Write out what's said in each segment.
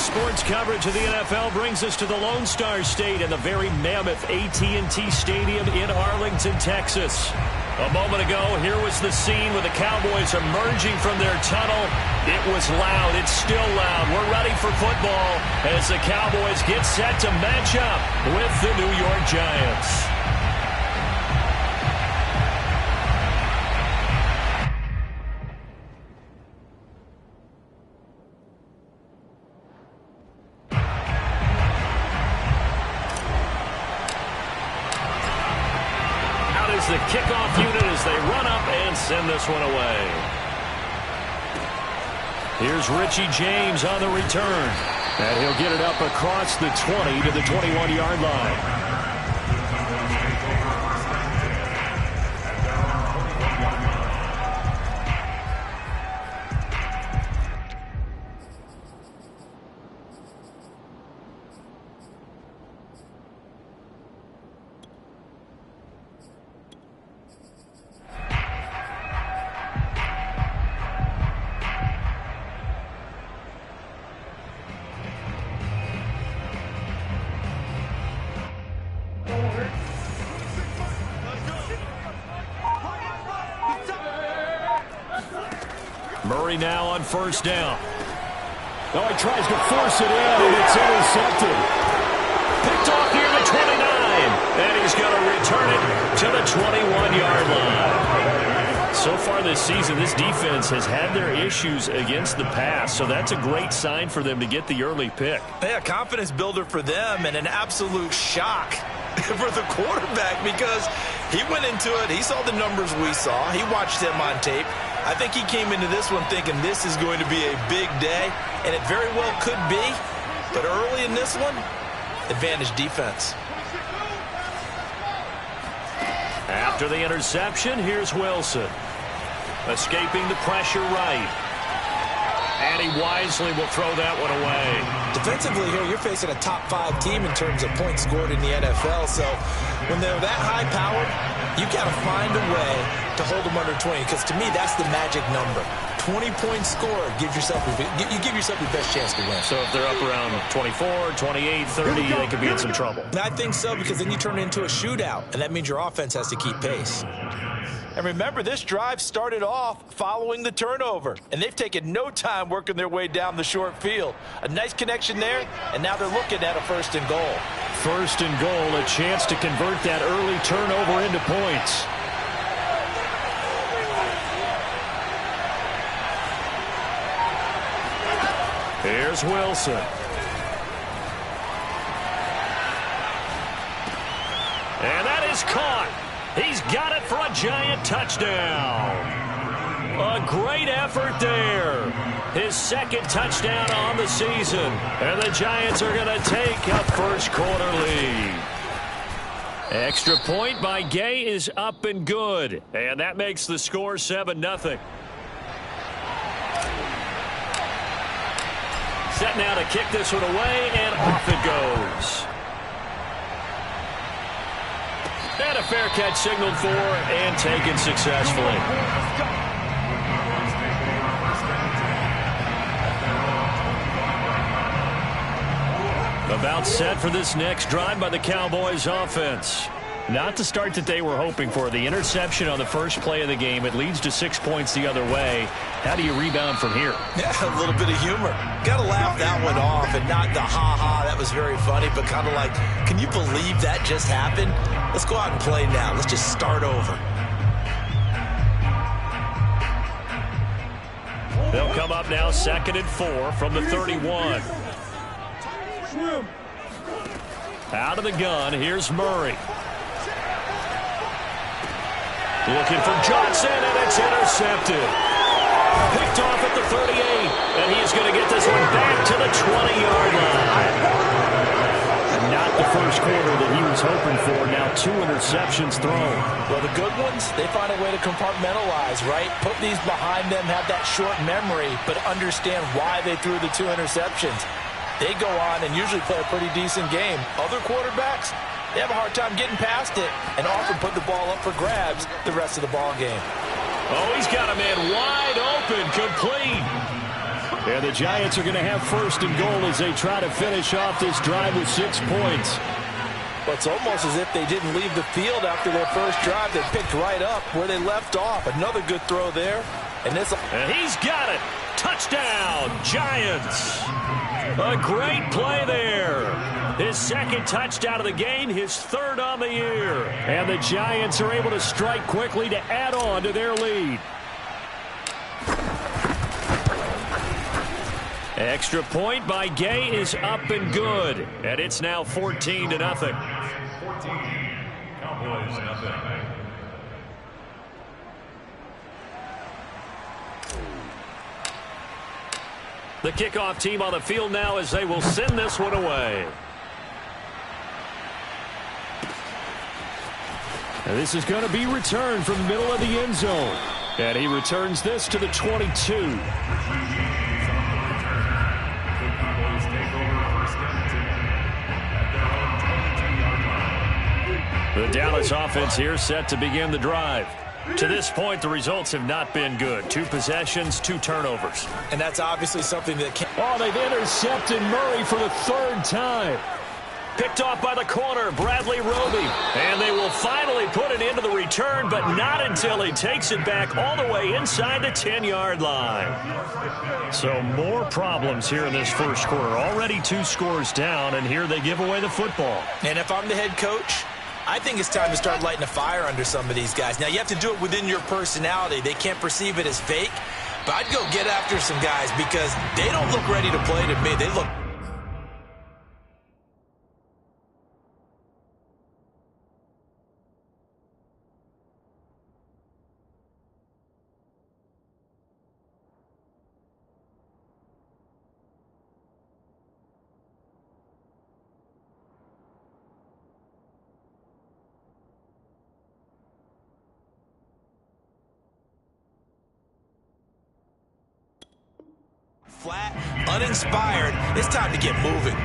Sports coverage of the NFL brings us to the Lone Star State and the very mammoth AT&T Stadium in Arlington, Texas. A moment ago, here was the scene with the Cowboys emerging from their tunnel. It was loud. It's still loud. We're ready for football as the Cowboys get set to match up with the New York Giants. The kickoff unit as they run up and send this one away. Here's Richie James on the return. And he'll get it up across the 20 to the 21-yard line. Murray now on first down. Oh, he tries to force it in, and it's intercepted. Picked off near the 29, and he's going to return it to the 21-yard line. So far this season, this defense has had their issues against the pass, so that's a great sign for them to get the early pick. Yeah, confidence builder for them and an absolute shock for the quarterback because he went into it. He saw the numbers we saw. He watched them on tape. I think he came into this one thinking this is going to be a big day, and it very well could be. But early in this one, advantage defense. After the interception, here's Wilson. Escaping the pressure right. And he wisely will throw that one away. Defensively here, you're facing a top 5 team in terms of points scored in the NFL. So when they're that high-powered, you got to find a way to hold them under 20. Because to me, that's the magic number. 20 points scored, you give yourself your best chance to win. So if they're up around 24, 28, 30, they could be in some trouble. I think so, because then you turn it into a shootout, and that means your offense has to keep pace. And remember, this drive started off following the turnover, and they've taken no time working their way down the short field. A nice connection there, and now they're looking at a 1st and goal. 1st and goal, a chance to convert that early turnover into points. Here's Wilson. And that is caught. He's got it for a Giant touchdown. A great effort there. His 2nd touchdown on the season. And the Giants are going to take a first quarter lead. Extra point by Gay is up and good. And that makes the score 7-0. Set now to kick this one away, and off it goes. And a fair catch signaled for and taken successfully. About set for this next drive by the Cowboys offense. Not the start that they were hoping for. The interception on the first play of the game. It leads to 6 points the other way. How do you rebound from here? Yeah, a little bit of humor. Got to laugh that one off, and not the ha-ha, that was very funny, but kind of like, can you believe that just happened? Let's go out and play now. Let's just start over. They'll come up now 2nd and 4 from the 31. Out of the gun, here's Murray. Looking for Johnson, and it's intercepted. Picked off at the 38, and he's going to get this one back to the 20-yard line. And not the first quarter that he was hoping for. Now 2 interceptions thrown. Well, the good ones, they find a way to compartmentalize, right? Put these behind them, have that short memory, but understand why they threw the 2 interceptions. They go on and usually play a pretty decent game. Other quarterbacks, they have a hard time getting past it and often put the ball up for grabs the rest of the ball game. Oh, he's got a man wide open, complete. And the Giants are going to have first and goal as they try to finish off this drive with 6 points. Well, it's almost as if they didn't leave the field after their first drive. They picked right up where they left off. Another good throw there. And he's got it. Touchdown, Giants. A great play there. His second touchdown of the game, his third on the year. And the Giants are able to strike quickly to add on to their lead. Extra point by Gay is up and good. And it's now 14-0. 14. Cowboys, nothing. The kickoff team on the field now as they will send this one away. And this is going to be returned from the middle of the end zone. And he returns this to the 22. The Dallas offense here set to begin the drive. To this point, the results have not been good. 2 possessions, 2 turnovers. And that's obviously something that can't... Oh, they've intercepted Murray for the 3rd time. Picked off by the corner, Bradley Roby. And they will finally put it into the return, but not until he takes it back all the way inside the 10-yard line. So more problems here in this first quarter. Already 2 scores down, and here they give away the football. And if I'm the head coach, I think it's time to start lighting a fire under some of these guys. Now, you have to do it within your personality. They can't perceive it as fake. But I'd go get after some guys because they don't look ready to play to me. They look... flat, uninspired. It's time to get moving.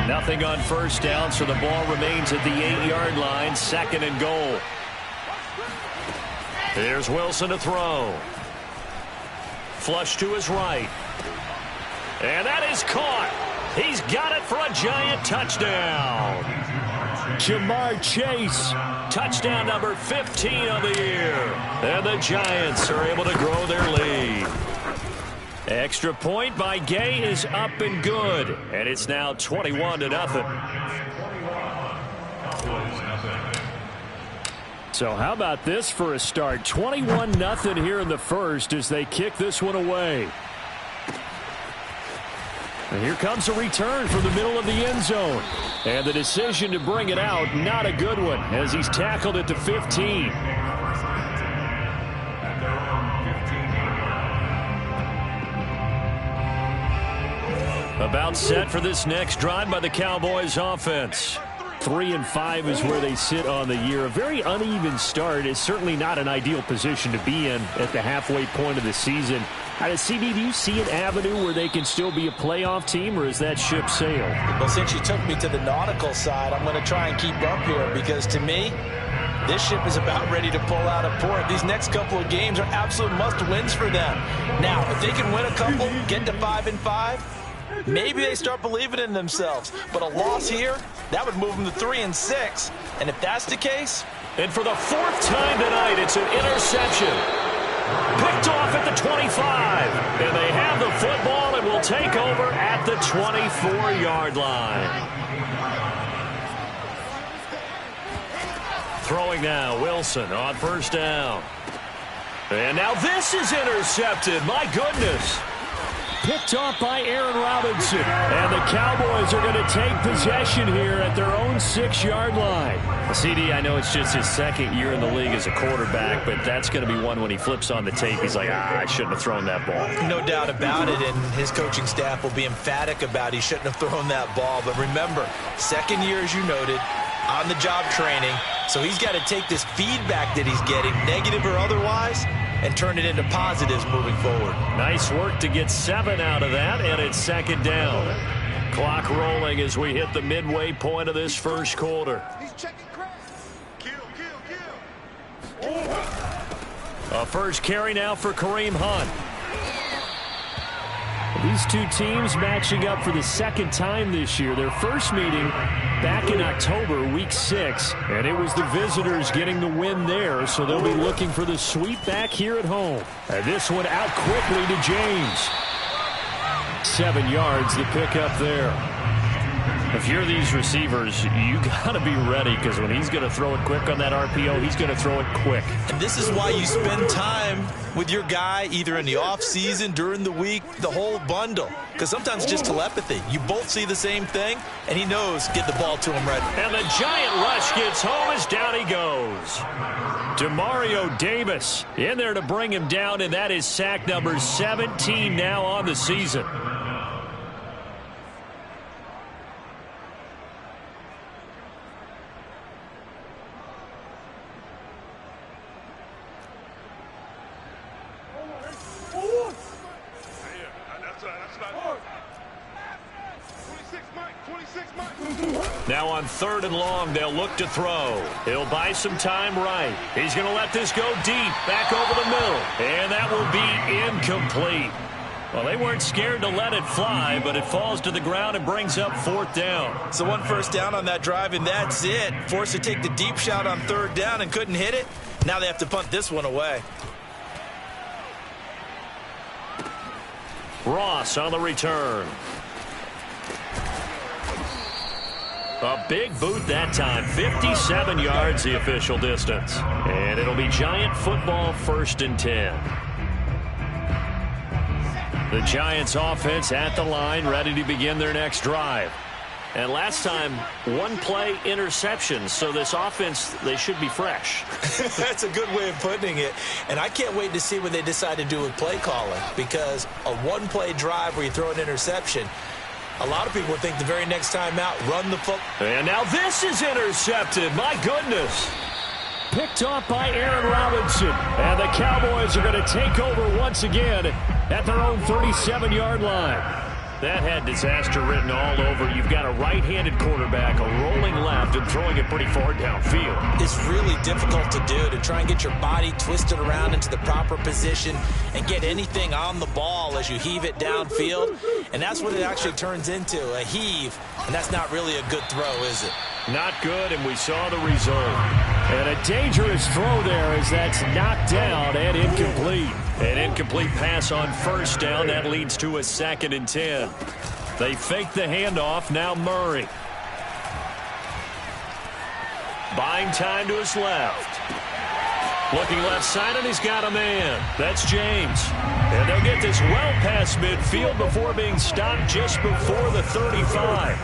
Nothing on first down, so the ball remains at the 8-yard line. 2nd and goal. Here's Wilson to throw. Flush to his right. And that is caught. He's got it for a Giant touchdown. Jamar Chase. Touchdown number 15 of the year. And the Giants are able to grow their lead. Extra point by Gay is up and good. And it's now 21-0. So how about this for a start? 21-0 here in the first as they kick this one away. And here comes a return from the middle of the end zone. And the decision to bring it out, not a good one, as he's tackled at the 15. About set for this next drive by the Cowboys offense. 3-5 is where they sit on the year. A very uneven start is certainly not an ideal position to be in at the halfway point of the season. CD, do you see an avenue where they can still be a playoff team, or is that ship sailed? Well, since you took me to the nautical side, I'm going to try and keep up here because to me, this ship is about ready to pull out of port. These next couple of games are absolute must-wins for them. Now, if they can win a couple, get to 5-5, maybe they start believing in themselves. But a loss here, that would move them to 3-6. And if that's the case... And for the 4th time tonight, it's an interception. Picked off at the 25. And they have the football and will take over at the 24-yard line. Throwing now, Wilson on first down. And now this is intercepted. My goodness. Picked off by Aaron Robinson. And the Cowboys are going to take possession here at their own 6-yard line. CD, I know it's just his 2nd year in the league as a quarterback, but that's going to be one when he flips on the tape. He's like, I shouldn't have thrown that ball. No doubt about it, and his coaching staff will be emphatic about he shouldn't have thrown that ball. But remember, 2nd year, as you noted, on-the-job training. So he's got to take this feedback that he's getting, negative or otherwise, and turn it into positives moving forward. Nice work to get 7 out of that, and it's 2nd down. Clock rolling as we hit the midway point of this first quarter. A first carry now for Kareem Hunt. These two teams matching up for the second time this year. Their first meeting back in October, week 6, and it was the visitors getting the win there, so they'll be looking for the sweep back here at home. And this one out quickly to James. 7 yards, the pickup there. If you're these receivers, you got to be ready, because when he's going to throw it quick on that RPO, he's going to throw it quick. And this is why you spend time with your guy either in the offseason, during the week, the whole bundle. Because sometimes it's just telepathy. You both see the same thing, and he knows get the ball to him right. And the giant rush gets home as down he goes. Demario Davis in there to bring him down, and that is sack number 17 now on the season. Now on 3rd and long, they'll look to throw. He'll buy some time right. He's going to let this go deep, back over the middle. And that will be incomplete. Well, they weren't scared to let it fly, but it falls to the ground and brings up 4th down. So 1 first down on that drive, and that's it. Forced to take the deep shot on 3rd down and couldn't hit it. Now they have to punt this one away. Ross on the return. A big boot that time. 57 yards the official distance. And it'll be Giant football, 1st and 10. The Giants offense at the line, ready to begin their next drive. And last time, 1-play interception. So this offense, they should be fresh. That's a good way of putting it. And I can't wait to see what they decide to do with play calling. Because a 1-play drive where you throw an interception, a lot of people think the very next time out, run the football. And now this is intercepted. My goodness. Picked off by Aaron Robinson. And the Cowboys are going to take over once again at their own 37-yard line. That had disaster written all over. You've got a right-handed quarterback, a rolling left, and throwing it pretty far downfield. It's really difficult to do, to try and get your body twisted around into the proper position and get anything on the ball as you heave it downfield. And that's what it actually turns into, a heave. And that's not really a good throw, is it? Not good, and we saw the result. And a dangerous throw there as that's knocked down and incomplete. An incomplete pass on 1st down. That leads to a 2nd and 10. They fake the handoff. Now Murray. Buying time to his left. Looking left side, and he's got a man. That's James. And they'll get this well past midfield before being stopped just before the 35.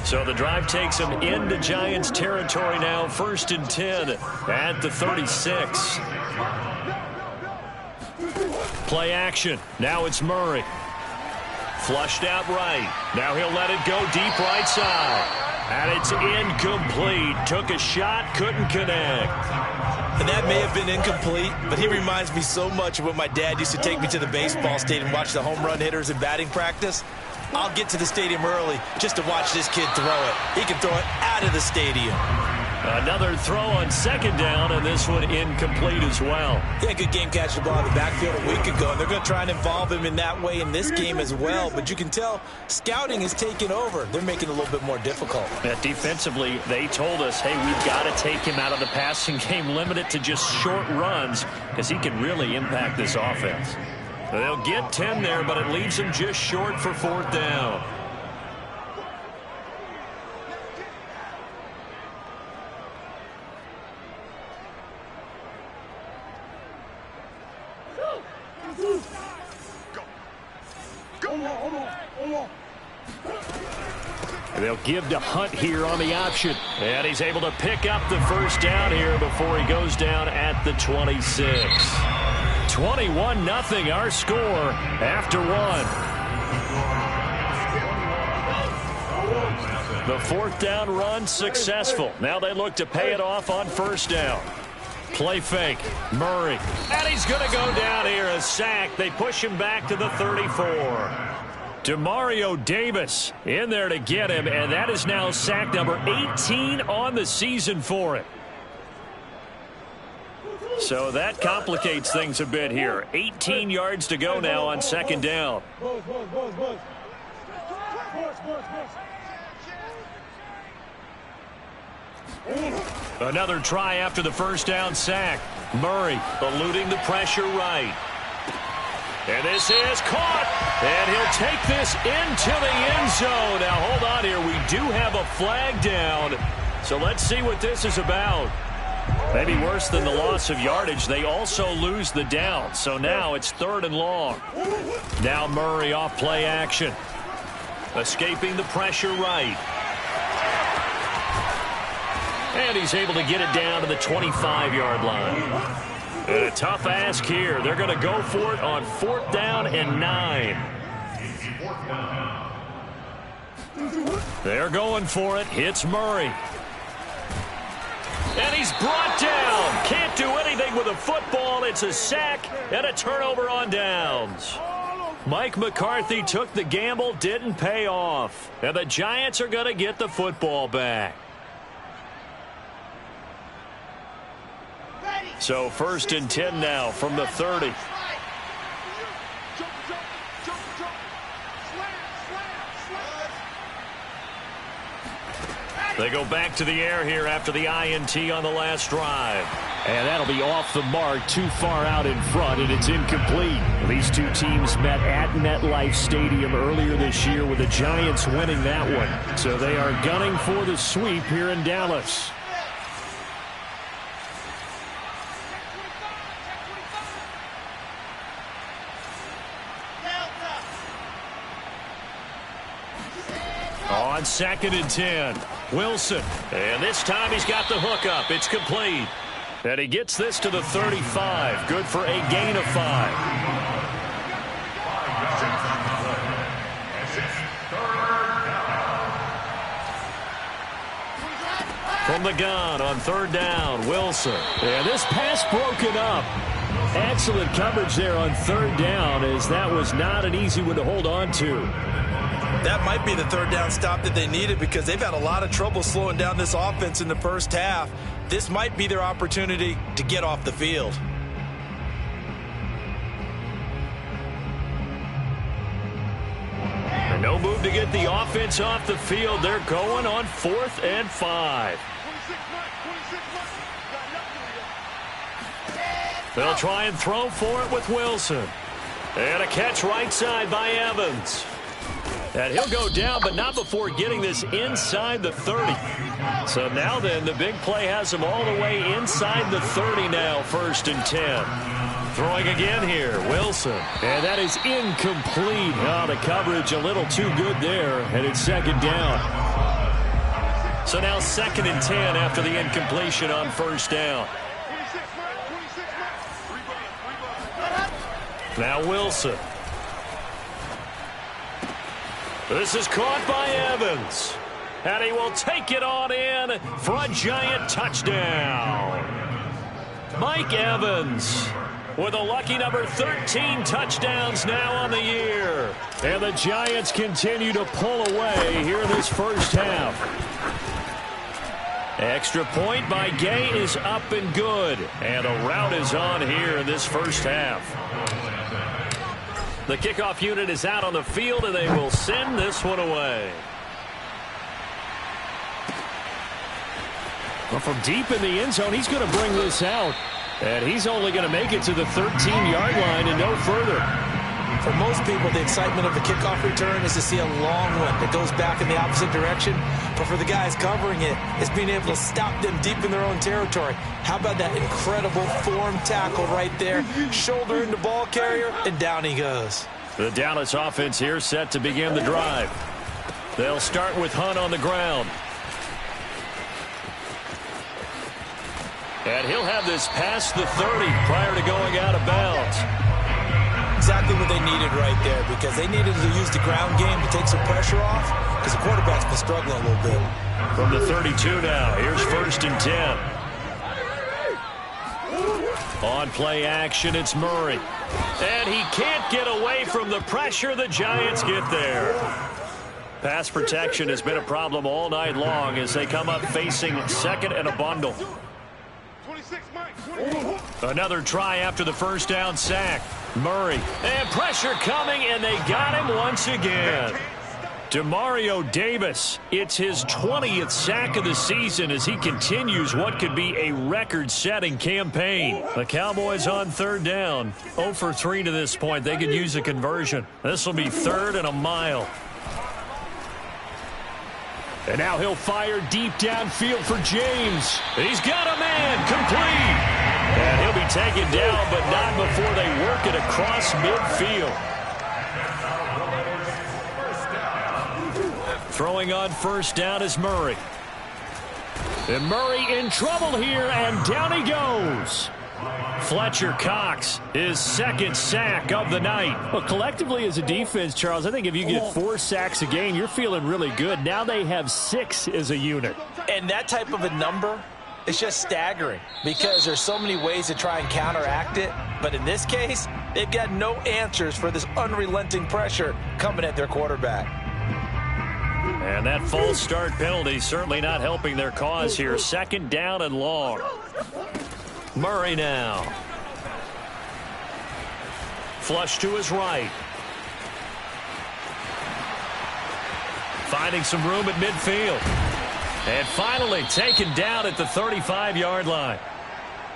So the drive takes them into Giants territory now. 1st and 10 at the 36. Play action. Now it's Murray. Flushed out right. Now he'll let it go deep right side. And it's incomplete. Took a shot, couldn't connect. And that may have been incomplete, but he reminds me so much of when my dad used to take me to the baseball stadium and watch the home run hitters in batting practice. I'll get to the stadium early just to watch this kid throw it. He can throw it out of the stadium. Another throw on 2nd down, and this one incomplete as well. He had a good game catching the ball in the backfield a week ago, and they're going to try and involve him in that way in this game as well. But you can tell scouting is taking over. They're making it a little bit more difficult. Defensively, they told us, hey, we've got to take him out of the passing game, limit it to just short runs, because he can really impact this offense. They'll get 10 there, but it leaves them just short for 4th down. And they'll give to Hunt here on the option. And he's able to pick up the 1st down here before he goes down at the 26. 21-0 our score after 1. The 4th down run successful. Now they look to pay it off on 1st down. Play fake. Murray. And he's going to go down here. A sack. They push him back to the 34. Demario Davis in there to get him. And that is now sack number 18 on the season for it. So that complicates things a bit here. 18 yards to go now on second down. Another try after the first down sack. Murray eluding the pressure right. And this is caught. And he'll take this into the end zone. Now, hold on here. We do have a flag down. So let's see what this is about. Maybe worse than the loss of yardage, they also lose the down. So now it's 3rd and long. Now Murray off play action. Escaping the pressure right. And he's able to get it down to the 25-yard line. And a tough ask here. They're going to go for it on 4th down and 9. They're going for it. Hits Murray. And he's brought down. Can't do anything with a football. It's a sack and a turnover on downs. Mike McCarthy took the gamble, didn't pay off. And the Giants are going to get the football back. So 1st and 10 now from the 30. They go back to the air here after the INT on the last drive. And that'll be off the mark, too far out in front, and it's incomplete. These two teams met at MetLife Stadium earlier this year with the Giants winning that one. So they are gunning for the sweep here in Dallas. On 2nd and 10, Wilson. And this time he's got the hook up. It's complete. And he gets this to the 35. Good for a gain of 5. From the gun on 3rd down, Wilson. And this pass broken up. Excellent coverage there on 3rd down, as that was not an easy one to hold on to. That might be the 3rd down stop that they needed, because they've had a lot of trouble slowing down this offense in the first half. This might be their opportunity to get off the field. No move to get the offense off the field. They're going on 4th and 5. They'll try and throw for it with Wilson. And a catch right side by Evans. And he'll go down, but not before getting this inside the 30. So now then, the big play has him all the way inside the 30 now, 1st and 10. Throwing again here, Wilson. And that is incomplete. Oh, the coverage a little too good there, and it's 2nd down. So now 2nd and 10 after the incompletion on 1st down. Now Wilson. This is caught by Evans. And he will take it on in for a Giant touchdown. Mike Evans with a lucky number 13 touchdowns now on the year. And the Giants continue to pull away here in this first half. Extra point by Gay is up and good. And a rout is on here in this first half. The kickoff unit is out on the field, and they will send this one away. Well, from deep in the end zone, he's going to bring this out. And he's only going to make it to the 13-yard line and no further. For most people, the excitement of the kickoff return is to see a long one that goes back in the opposite direction. But for the guys covering it, it's being able to stop them deep in their own territory. How about that incredible form tackle right there? Shoulder into ball carrier, and down he goes. The Dallas offense here set to begin the drive. They'll start with Hunt on the ground. And he'll have this past the 30 prior to going out of bounds. Exactly what they needed right there, because they needed to use the ground game to take some pressure off, because the quarterback's been struggling a little bit. From the 32 now, here's 1st and 10. On play action, it's Murray. And he can't get away from the pressure. The Giants get there. Pass protection has been a problem all night long as they come up facing 2nd and a bundle. 26, Mike. 26. Another try after the first down sack. Murray. And pressure coming, and they got him once again. Demario Davis, it's his 20th sack of the season as he continues what could be a record-setting campaign. The Cowboys on third down. 0 for 3 to this point. They could use a conversion. This will be 3rd and a mile. And now he'll fire deep downfield for James. He's got a man complete. And he'll be taken down, but not before they work it across midfield. Throwing on first down is Murray. And Murray in trouble here, and down he goes. Fletcher Cox, his 2nd sack of the night. Well, collectively as a defense, Charles, I think if you get 4 sacks a game, you're feeling really good. Now they have 6 as a unit. And that type of a number is just staggering because there's so many ways to try and counteract it. But in this case, they've got no answers for this unrelenting pressure coming at their quarterback. And that false start penalty certainly not helping their cause here. 2nd down and long. Murray now. Flush to his right. Finding some room at midfield. And finally taken down at the 35-yard line.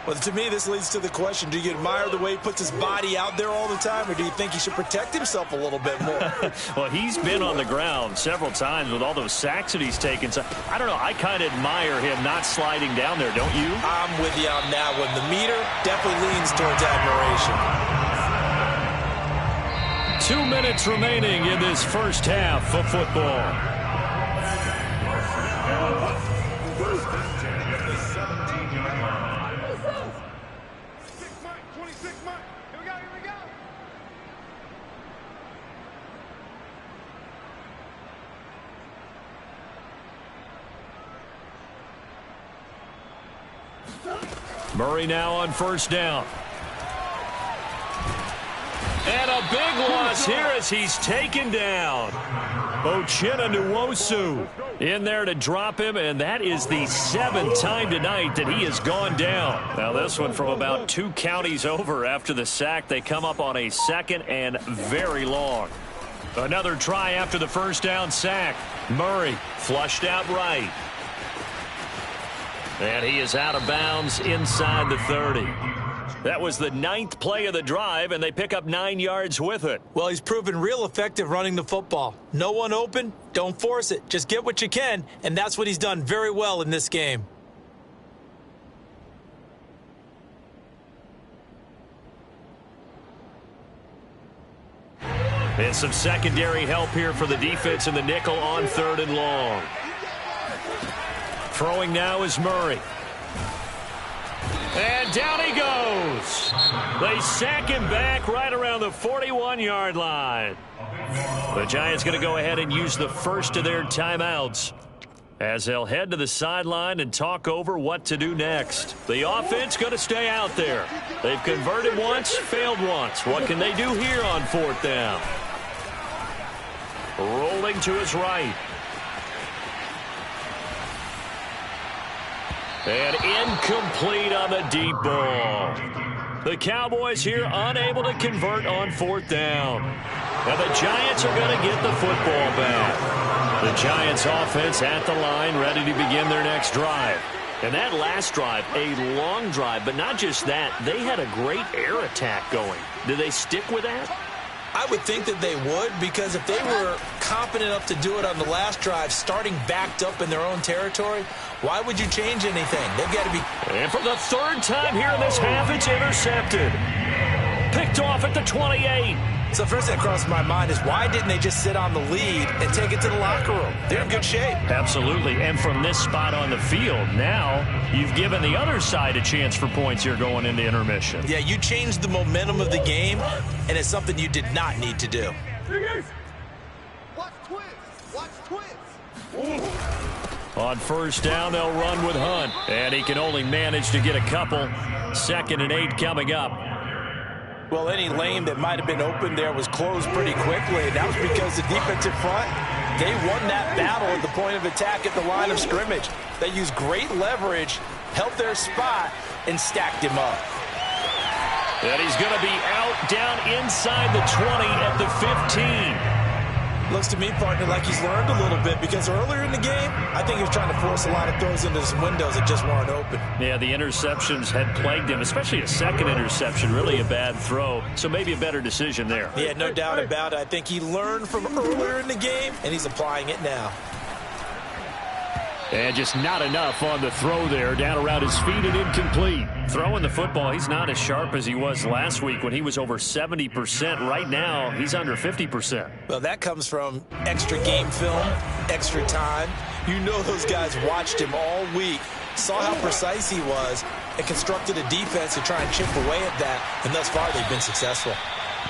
Well, to me, this leads to the question, do you admire the way he puts his body out there all the time, or do you think he should protect himself a little bit more? Well, he's been on the ground several times with all those sacks that he's taken. So, I don't know. I kind of admire him not sliding down there, don't you? I'm with you on that one. The meter definitely leans towards admiration. 2 minutes remaining in this first half of football. Murray now on first down. And a big loss here as he's taken down. Uchenna Nwosu in there to drop him, and that is the 7th time tonight that he has gone down. Now this one from about 2 counties over after the sack. They come up on a 2nd and very long. Another try after the first down sack. Murray flushed out right. And he is out of bounds inside the 30. That was the 9th play of the drive, and they pick up 9 yards with it. Well, he's proven real effective running the football. No one open, don't force it. Just get what you can, and that's what he's done very well in this game. And some secondary help here for the defense in the nickel on 3rd and long. Throwing now is Murray. And down he goes. They sack him back right around the 41-yard line. The Giants going to go ahead and use the first of their timeouts as they'll head to the sideline and talk over what to do next. The offense going to stay out there. They've converted once, failed once. What can they do here on 4th down? Rolling to his right. And incomplete on the deep ball. The Cowboys here unable to convert on 4th down. And the Giants are going to get the football back. The Giants offense at the line, ready to begin their next drive. And that last drive, a long drive, but not just that. They had a great air attack going. Do they stick with that? I would think that they would, because if they were confident enough to do it on the last drive, starting backed up in their own territory, why would you change anything? They've got to be... And for the 3rd time here in this half, it's intercepted. Picked off at the 28. So first thing that crossed my mind is, why didn't they just sit on the lead and take it to the locker room? They're in good shape. Absolutely. And from this spot on the field, now you've given the other side a chance for points here going into intermission. Yeah, you changed the momentum of the game, and it's something you did not need to do. Watch twins. Watch twins. On first down, they'll run with Hunt. And he can only manage to get a couple. 2nd and 8 coming up. Well, any lane that might have been open there was closed pretty quickly. That was because the defensive front, they won that battle at the point of attack at the line of scrimmage. They used great leverage, held their spot, and stacked him up. And he's going to be out down inside the 20 at the 15. Looks to me, partner, like he's learned a little bit because earlier in the game, I think he was trying to force a lot of throws into some windows that just weren't open. Yeah, the interceptions had plagued him, especially a second interception, really a bad throw. So maybe a better decision there. Yeah, no doubt about it. I think he learned from earlier in the game, and he's applying it now. And just not enough on the throw there, down around his feet and incomplete. Throwing the football, he's not as sharp as he was last week when he was over 70%. Right now, he's under 50%. Well, that comes from extra game film, extra time. You know those guys watched him all week, saw how precise he was, and constructed a defense to try and chip away at that, and thus far they've been successful.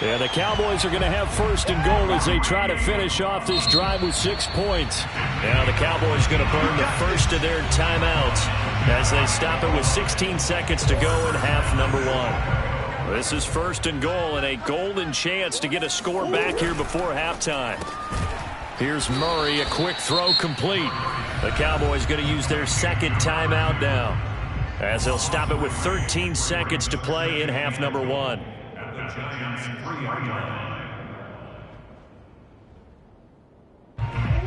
Yeah, the Cowboys are going to have first and goal as they try to finish off this drive with 6 points. Now the Cowboys going to burn the first of their timeouts as they stop it with 16 seconds to go in half number 1. This is first and goal and a golden chance to get a score back here before halftime. Here's Murray, a quick throw complete. The Cowboys going to use their second timeout now as they'll stop it with 13 seconds to play in half number 1.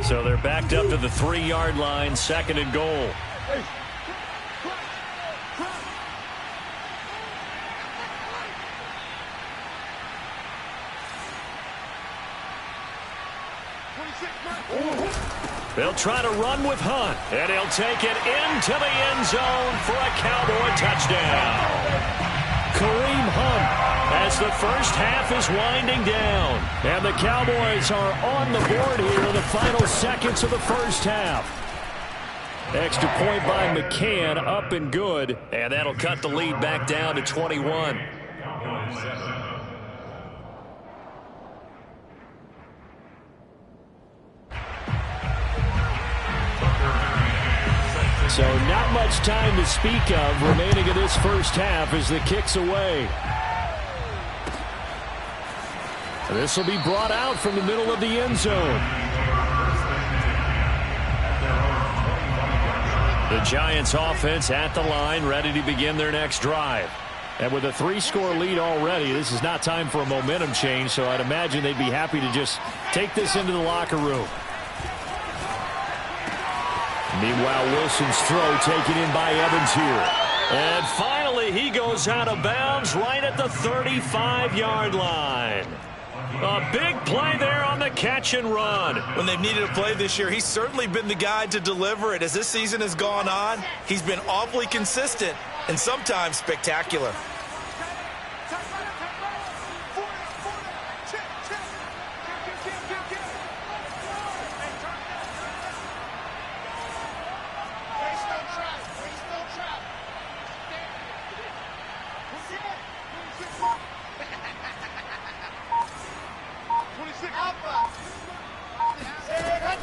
So they're backed up to the 3-yard line, second and goal. They'll try to run with Hunt, and he'll take it into the end zone for a Cowboy touchdown. Kareem Hunt as the first half is winding down. And the Cowboys are on the board here in the final seconds of the first half. Extra point by McCann, up and good. And that'll cut the lead back down to 21. So not much time to speak of remaining in this first half as the kick's away. This will be brought out from the middle of the end zone. The Giants offense at the line, ready to begin their next drive. And with a 3-score lead already, this is not time for a momentum change, so I'd imagine they'd be happy to just take this into the locker room. Meanwhile, Wilson's throw taken in by Evans here. And finally, he goes out of bounds right at the 35-yard line. A big play there on the catch and run. When they've needed a play this year, he's certainly been the guy to deliver it. As this season has gone on, he's been awfully consistent and sometimes spectacular.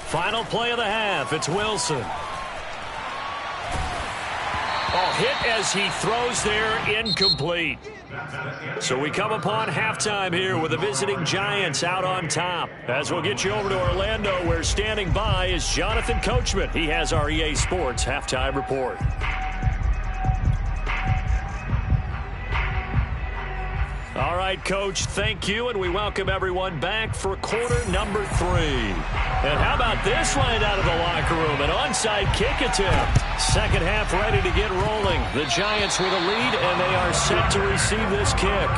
Final play of the half. It's Wilson. Oh, hit as he throws there, incomplete. So we come upon halftime here with the visiting Giants out on top. As we'll get you over to Orlando, where standing by is Jonathan Coachman. He has our EA Sports halftime report. All right, Coach, thank you, and we welcome everyone back for quarter number 3. And how about this right out of the locker room? An onside kick attempt. Second half ready to get rolling. The Giants with a lead, and they are set to receive this kick.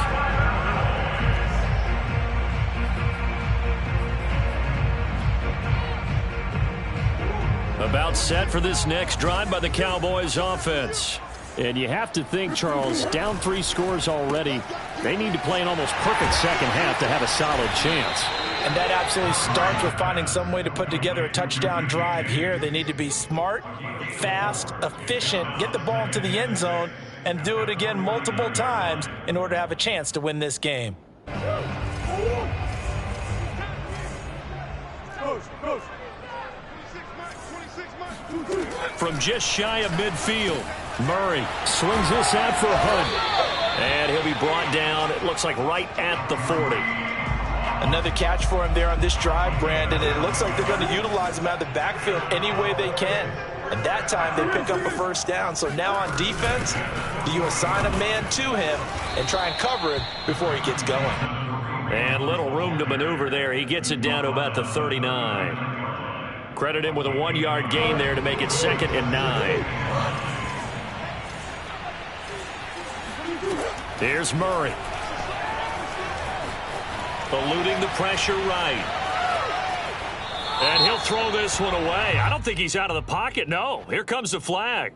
About set for this next drive by the Cowboys offense. And you have to think, Charles, down 3 scores already. They need to play an almost perfect second half to have a solid chance. And that absolutely starts with finding some way to put together a touchdown drive here. They need to be smart, fast, efficient, get the ball to the end zone, and do it again multiple times in order to have a chance to win this game. From just shy of midfield, Murray swings this out for Hunt. And he'll be brought down, it looks like right at the 40. Another catch for him there on this drive, Brandon. It looks like they're going to utilize him out of the backfield any way they can. And that time they pick up a first down. So now on defense, do you assign a man to him and try and cover him before he gets going? And little room to maneuver there. He gets it down to about the 39. Credit him with a 1-yard gain there to make it 2nd and 9. Here's Murray. Eluding the pressure right. And he'll throw this one away. I don't think he's out of the pocket. No, here comes the flag.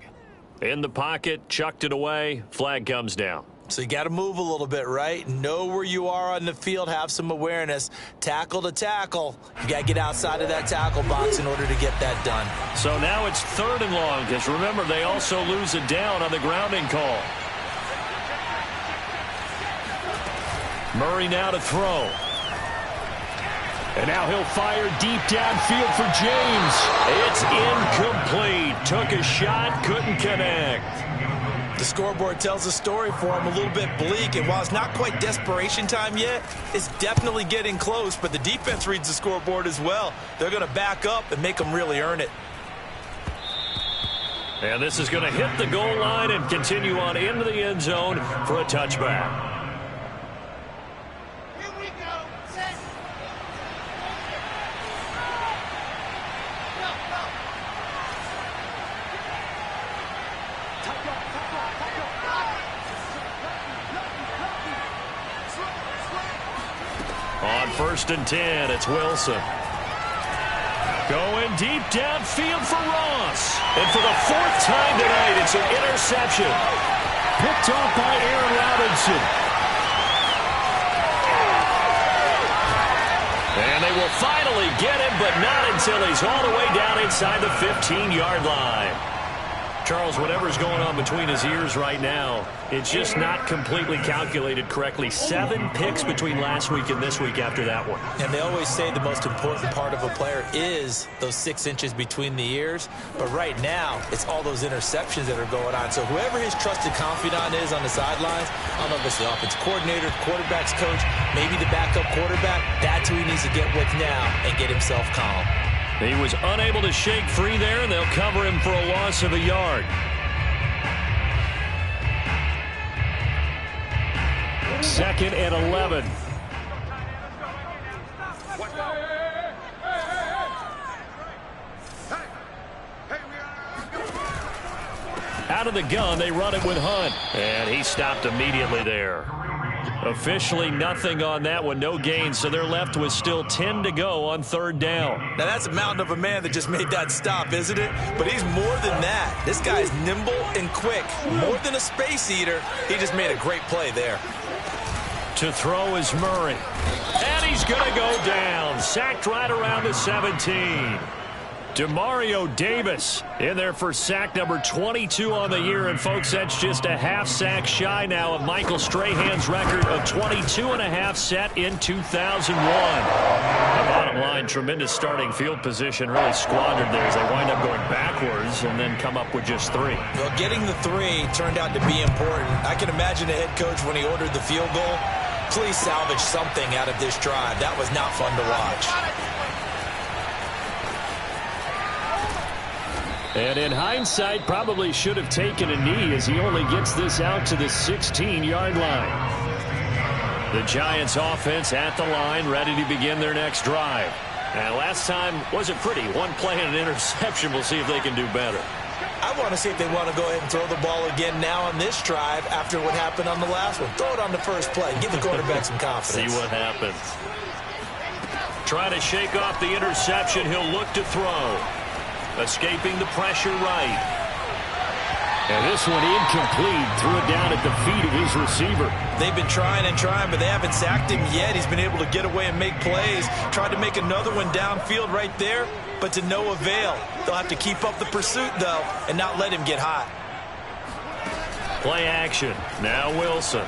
In the pocket, chucked it away. Flag comes down. So you got to move a little bit, right? Know where you are on the field. Have some awareness. Tackle to tackle. You got to get outside of that tackle box in order to get that done. So now it's 3rd and long, because remember, they also lose a down on the grounding call. Murray now to throw. And now he'll fire deep downfield for James. It's incomplete. Took a shot, couldn't connect. The scoreboard tells a story for him, a little bit bleak, and while it's not quite desperation time yet, it's definitely getting close, but the defense reads the scoreboard as well. They're going to back up and make them really earn it. And this is going to hit the goal line and continue on into the end zone for a touchback. On 1st and 10, it's Wilson. Going deep downfield for Ross. And for the 4th time tonight, it's an interception. Picked off by Aaron Robinson. And they will finally get him, but not until he's all the way down inside the 15-yard line. Charles, whatever's going on between his ears right now, it's just not completely calculated correctly. 7 picks between last week and this week after that one. And they always say the most important part of a player is those 6 inches between the ears. But right now, it's all those interceptions that are going on. So whoever his trusted confidant is on the sidelines, I don't know if it's the offensive coordinator, quarterback's coach, maybe the backup quarterback, that's who he needs to get with now and get himself calm. He was unable to shake free there, and they'll cover him for a loss of a yard. Second and 11. Out of the gun, they run it with Hunt. And he stopped immediately there. Officially nothing on that one, no gain, so they're left with still 10 to go on 3rd down. Now that's a mountain of a man that just made that stop, isn't it? But he's more than that. This guy's nimble and quick. More than a space eater, he just made a great play there. To throw is Murray. And he's going to go down. Sacked right around the 17. Demario Davis in there for sack number 22 on the year. And, folks, that's just a half sack shy now of Michael Strahan's record of 22.5 set in 2001. The bottom line, tremendous starting field position, really squandered there as they wind up going backwards and then come up with just 3. Well, getting the 3 turned out to be important. I can imagine the head coach when he ordered the field goal. Please salvage something out of this drive. That was not fun to watch. And in hindsight, probably should have taken a knee as he only gets this out to the 16-yard line. The Giants offense at the line, ready to begin their next drive. And last time wasn't pretty. 1 play and an interception. We'll see if they can do better. I want to see if they want to go ahead and throw the ball again now on this drive after what happened on the last one. Throw it on the first play. Give the quarterback some confidence. See what happens. Trying to shake off the interception. He'll look to throw. Escaping the pressure right. And this one incomplete. Threw it down at the feet of his receiver. They've been trying and trying, but they haven't sacked him yet. He's been able to get away and make plays. Tried to make another one downfield right there, but to no avail. They'll have to keep up the pursuit, though, and not let him get hot. Play action. Now Wilson.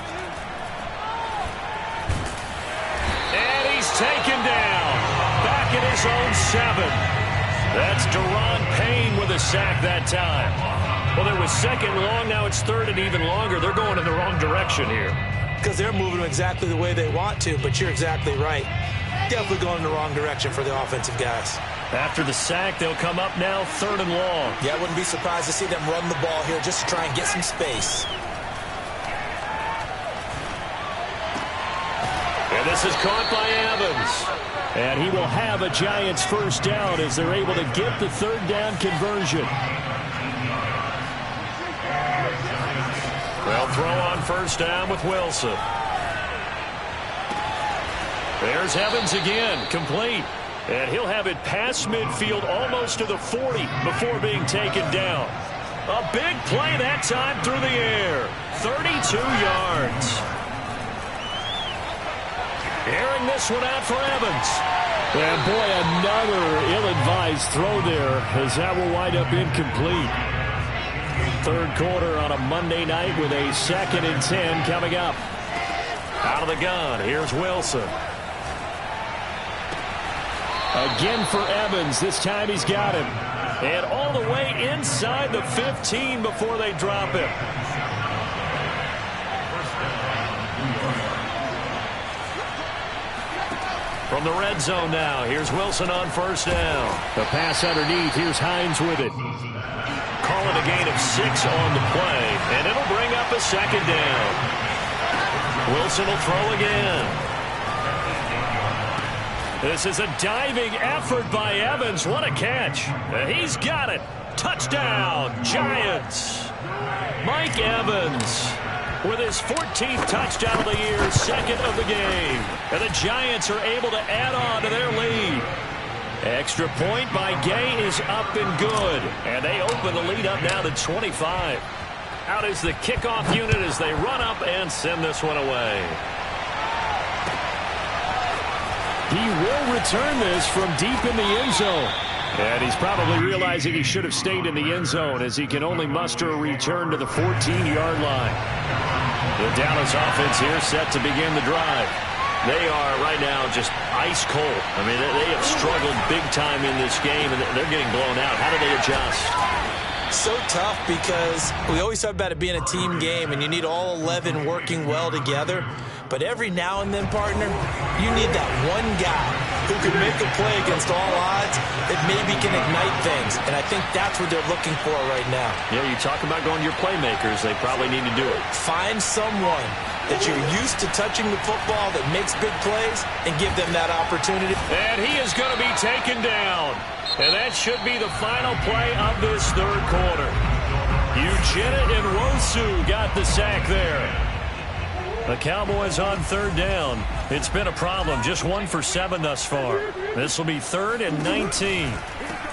And he's taken down. Back at his own 7. That's Deron Payne with a sack that time. Well, there was 2nd long. Now it's 3rd and even longer. They're going in the wrong direction here. Because they're moving exactly the way they want to, but you're exactly right. Definitely going in the wrong direction for the offensive guys. After the sack, they'll come up now 3rd and long. Yeah, I wouldn't be surprised to see them run the ball here just to try and get some space. And this is caught by Evans. And he will have a Giants first down as they're able to get the 3rd down conversion. They'll throw on first down with Wilson. There's Evans again, complete. And he'll have it past midfield almost to the 40 before being taken down. A big play that time through the air. 32 yards. Airing this one out for Evans. And boy, another ill-advised throw there as that will wind up incomplete. 3rd quarter on a Monday night with a 2nd and 10 coming up. Out of the gun, here's Wilson. Again for Evans. This time he's got him. And all the way inside the 15 before they drop him. From the red zone now, here's Wilson on first down. The pass underneath, here's Hines with it. Call it a gain of 6 on the play, and it'll bring up a 2nd down. Wilson will throw again. This is a diving effort by Evans. What a catch. He's got it. Touchdown, Giants. Mike Evans with his 14th touchdown of the year, 2nd of the game. And the Giants are able to add on to their lead. Extra point by Gay is up and good. And they open the lead up now to 25. Out is the kickoff unit as they run up and send this one away. He will return this from deep in the end zone. And he's probably realizing he should have stayed in the end zone as he can only muster a return to the 14-yard line. The Dallas offense here set to begin the drive. They are right now just ice cold. I mean, they have struggled big time in this game, and they're getting blown out. How do they adjust? So tough because we always talk about it being a team game, and you need all 11 working well together. But every now and then, partner, you need that one guy who can make a play against all odds that maybe can ignite things. And I think that's what they're looking for right now. Yeah, you talk about going to your playmakers. They probably need to do it. Find someone that you're used to touching the football that makes big plays and give them that opportunity. And he is going to be taken down. And that should be the final play of this 3rd quarter. Ujeda and Wosu got the sack there. The Cowboys on 3rd down. It's been a problem. Just 1 for 7 thus far. This will be 3rd and 19.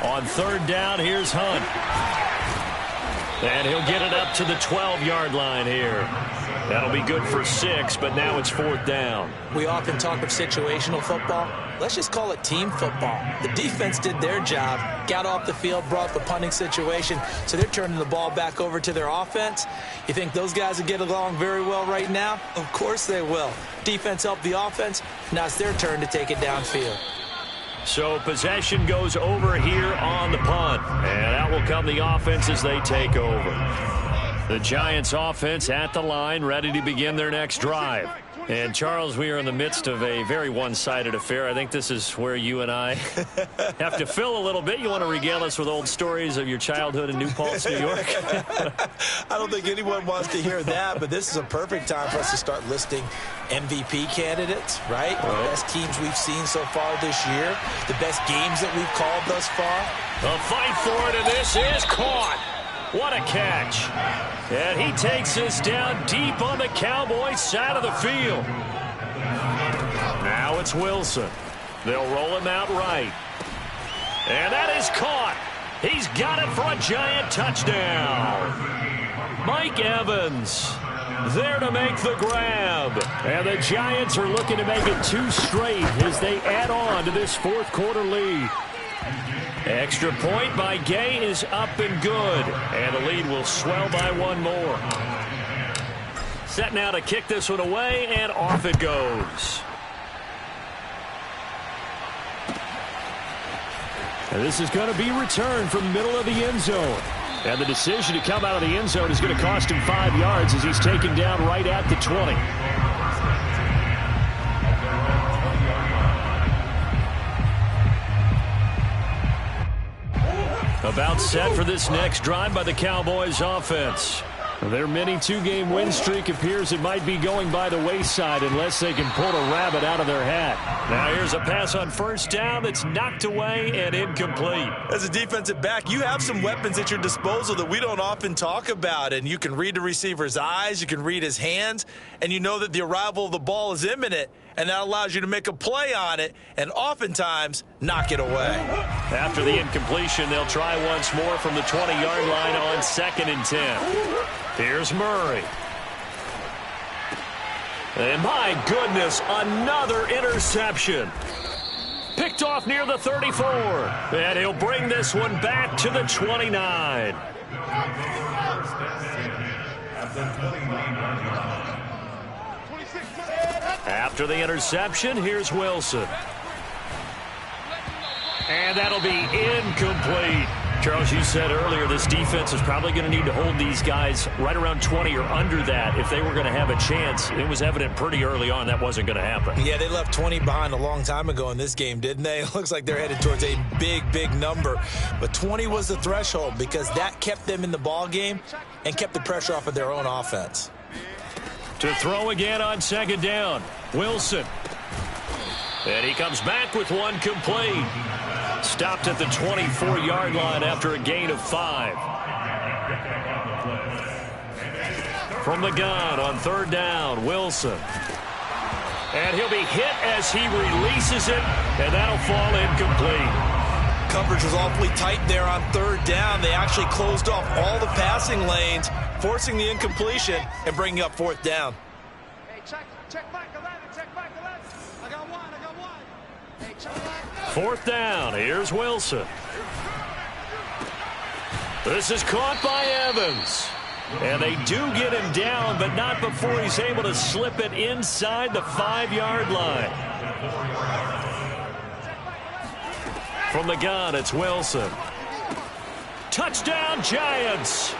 On 3rd down, here's Hunt. And he'll get it up to the 12-yard line here. That'll be good for 6, but now it's 4th down. We often talk of situational football. Let's just call it team football. The defense did their job, got off the field, brought the punting situation, so they're turning the ball back over to their offense. You think those guys will get along very well right now? Of course they will. Defense helped the offense. Now it's their turn to take it downfield. So possession goes over here on the punt, and out will come the offense as they take over. The Giants offense at the line, ready to begin their next drive. And, Charles, we are in the midst of a very one-sided affair. I think this is where you and I have to fill a little bit. You want to regale us with old stories of your childhood in New Paltz, New York? I don't think anyone wants to hear that, but this is a perfect time for us to start listing MVP candidates, right? The best teams we've seen so far this year, the best games that we've called thus far. A fight for it, and this is caught. What a catch. And he takes us down deep on the Cowboys side of the field. Now it's Wilson. They'll roll him out right. And that is caught. He's got it for a Giant touchdown. Mike Evans there to make the grab. And the Giants are looking to make it 2 straight as they add on to this 4th quarter lead. Extra point by Gay is up and good. And the lead will swell by 1 more. Set now to kick this one away, and off it goes. And this is going to be returned from the middle of the end zone. And the decision to come out of the end zone is going to cost him 5 yards as he's taken down right at the 20. About set for this next drive by the Cowboys offense. Their mini two-game win streak appears it might be going by the wayside unless they can pull a rabbit out of their hat. Now here's a pass on first down that's knocked away and incomplete. As a defensive back, you have some weapons at your disposal that we don't often talk about, and you can read the receiver's eyes, you can read his hands, and you know that the arrival of the ball is imminent, and that allows you to make a play on it and oftentimes knock it away. After the incompletion, they'll try once more from the 20-yard line on 2nd and 10. Here's Murray. And my goodness, another interception. Picked off near the 34. And he'll bring this one back to the 29. After the interception, here's Wilson. And that'll be incomplete. Charles, you said earlier this defense is probably going to need to hold these guys right around 20 or under that if they were going to have a chance. It was evident pretty early on that wasn't going to happen. Yeah, they left 20 behind a long time ago in this game, didn't they? It looks like they're headed towards a big number. But 20 was the threshold because that kept them in the ball game and kept the pressure off of their own offense. To throw again on 2nd down, Wilson. And he comes back with one complete. Stopped at the 24-yard line after a gain of 5. From the gun on 3rd down, Wilson. And he'll be hit as he releases it, and that'll fall incomplete. Coverage was awfully tight there on 3rd down. They actually closed off all the passing lanes, forcing the incompletion and bringing up 4th down. Hey, check back 11, check back 11. I got one. Hey, check back. 4th down, here's Wilson. This is caught by Evans. And they do get him down, but not before he's able to slip it inside the 5-yard line. From the gun, it's Wilson. Touchdown, Giants!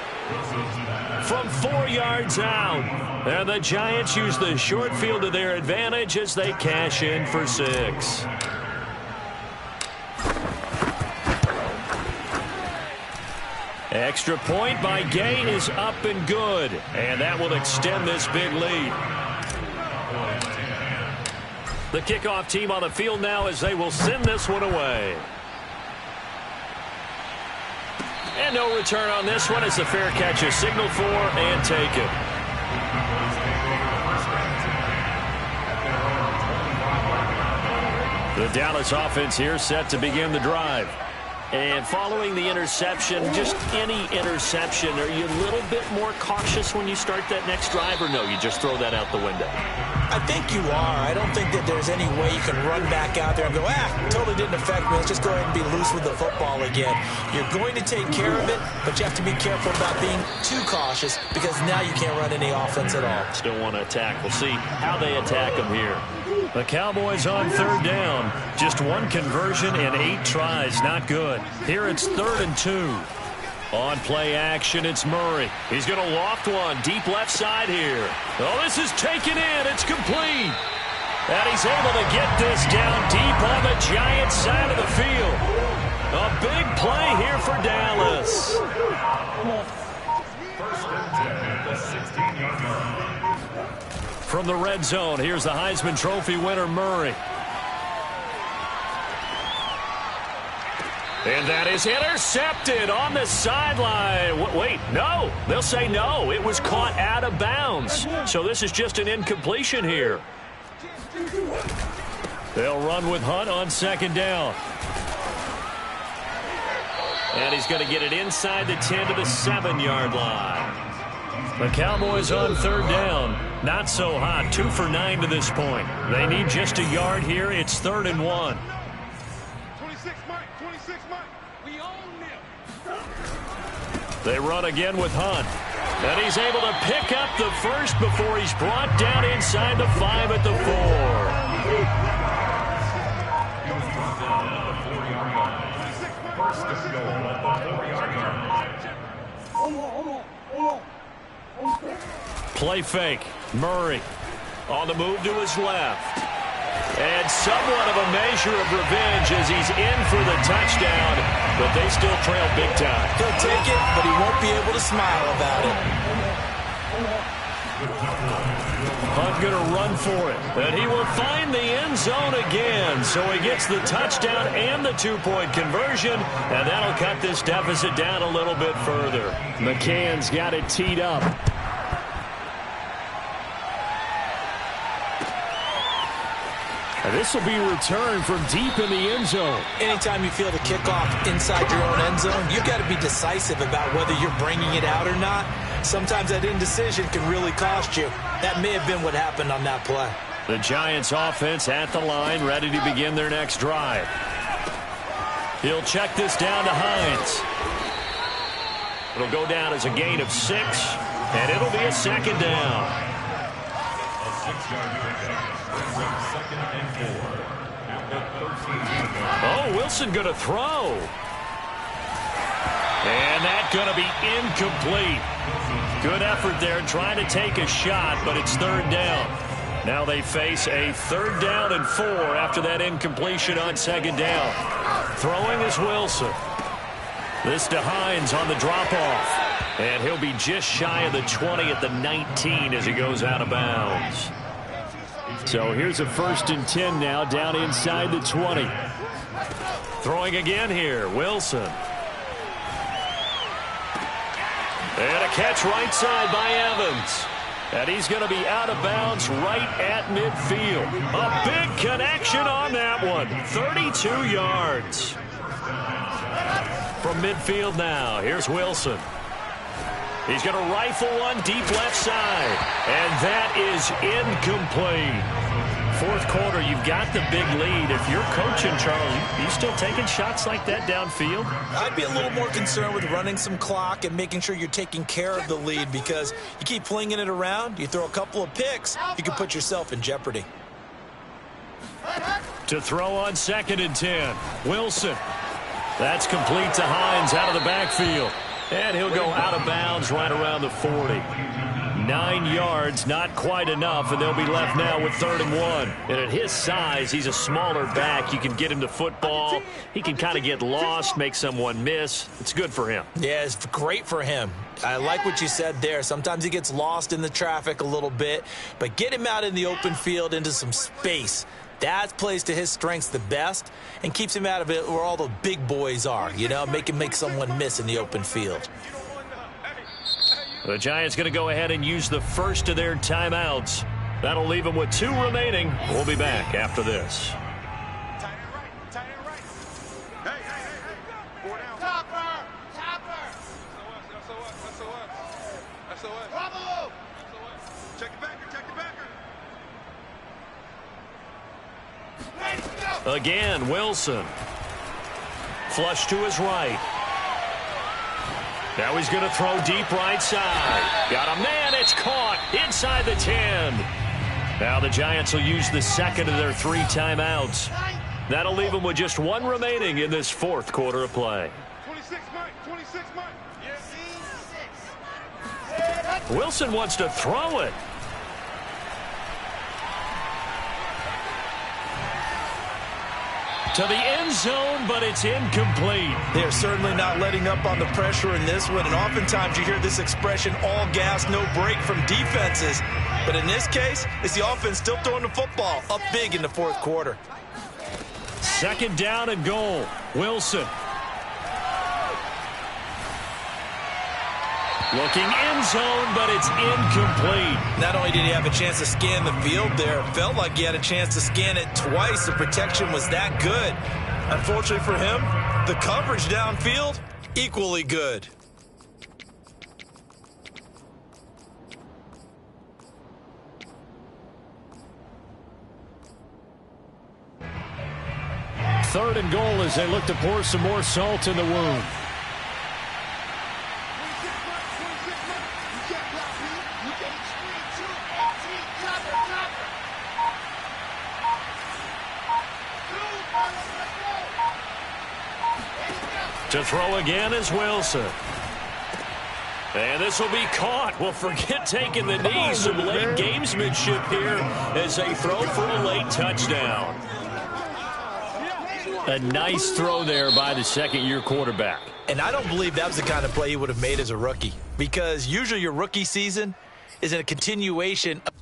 From 4 yards out. And the Giants use the short field to their advantage as they cash in for 6. Extra point by Gay is up and good, and that will extend this big lead. The kickoff team on the field now as they will send this one away. And no return on this one as the fair catch is signaled for and taken. The Dallas offense here set to begin the drive. And following the interception, just any interception, are you a little bit more cautious when you start that next drive, or no, you just throw that out the window? I think you are. I don't think that there's any way you can run back out there and go, totally didn't affect me. Let's just go ahead and be loose with the football again. You're going to take care of it, but you have to be careful about being too cautious because now you can't run any offense at all. Still want to attack. We'll see how they attack them here. The Cowboys on 3rd down. Just one conversion and 8 tries. Not good. Here it's 3rd and 2. On play action, it's Murray. He's going to loft one deep left side here. Oh, this is taken in. It's complete. And he's able to get this down deep on the Giants side of the field. A big play here for Dallas. From the red zone, here's the Heisman Trophy winner, Murray. And that is intercepted on the sideline. Wait, no. They'll say no. It was caught out of bounds. So this is just an incompletion here. They'll run with Hunt on 2nd down. And he's going to get it inside the 10 to the 7-yard line. The Cowboys on 3rd down. Not so hot. 2 for 9 to this point. They need just a yard here. It's 3rd and 1. 26 Mike. We own them. They run again with Hunt. And he's able to pick up the first before he's brought down inside the 5 at the 4. Play fake. Murray on the move to his left. And somewhat of a measure of revenge as he's in for the touchdown, but they still trail big time. He'll take it, but he won't be able to smile about it. Hunt going to run for it, and he will find the end zone again. So he gets the touchdown and the two-point conversion, and that'll cut this deficit down a little bit further. McCann's got it teed up. This will be returned from deep in the end zone. Anytime you feel the kickoff inside your own end zone, you've got to be decisive about whether you're bringing it out or not. Sometimes that indecision can really cost you. That may have been what happened on that play. The Giants offense at the line, ready to begin their next drive. He'll check this down to Hines. It'll go down as a gain of 6, and it'll be a second down. Oh, Wilson going to throw. And that's going to be incomplete. Good effort there trying to take a shot, but it's third down. Now they face a 3rd down and 4 after that incompletion on second down. Throwing is Wilson. This to Hines on the drop-off. And he'll be just shy of the 20 at the 19 as he goes out of bounds. So here's a 1st and 10 now down inside the 20. Throwing again here, Wilson. And a catch right side by Evans. And he's going to be out of bounds right at midfield. A big connection on that one. 32 yards. From midfield now, here's Wilson. He's going to rifle one deep left side. And that is incomplete. 4th quarter, you've got the big lead. If you're coaching, Charles, you still taking shots like that downfield? I'd be a little more concerned with running some clock and making sure you're taking care of the lead, because you keep flinging it around, you throw a couple of picks, you can put yourself in jeopardy. To throw on 2nd and 10, Wilson. That's complete to Hines out of the backfield. And he'll go out of bounds right around the 40. 9 yards, not quite enough, and they'll be left now with 3rd and 1. And at his size, he's a smaller back. You can get him to football. He can kind of get lost, make someone miss. It's good for him. Yeah, it's great for him. I like what you said there. Sometimes he gets lost in the traffic a little bit, but get him out in the open field into some space. That plays to his strengths the best and keeps him out of it where all the big boys are, you know, make someone miss in the open field. The Giants going to go ahead and use the first of their timeouts. That'll leave them with 2 remaining. We'll be back after this. Again, Wilson. Flush to his right. Now he's going to throw deep right side. Got a man. It's caught inside the 10. Now the Giants will use the 2nd of their 3 timeouts. That'll leave them with just 1 remaining in this 4th quarter of play. 26, Mike. 26, Mike. Yes. Wilson wants to throw it. To the end zone, but it's incomplete. They're certainly not letting up on the pressure in this one, and oftentimes you hear this expression, all gas, no break from defenses. But in this case, it's the offense still throwing the football up big in the 4th quarter. 2nd down and goal. Wilson. Looking end zone, but it's incomplete. Not only did he have a chance to scan the field there, it felt like he had a chance to scan it twice. The protection was that good. Unfortunately for him, the coverage downfield, equally good. Third and goal as they look to pour some more salt in the wound. To throw again is Wilson. And this will be caught. Well, forget taking the knee. Some late gamesmanship here as they throw for a late touchdown. A nice throw there by the second-year quarterback. And I don't believe that was the kind of play he would have made as a rookie, because usually your rookie season is a continuation of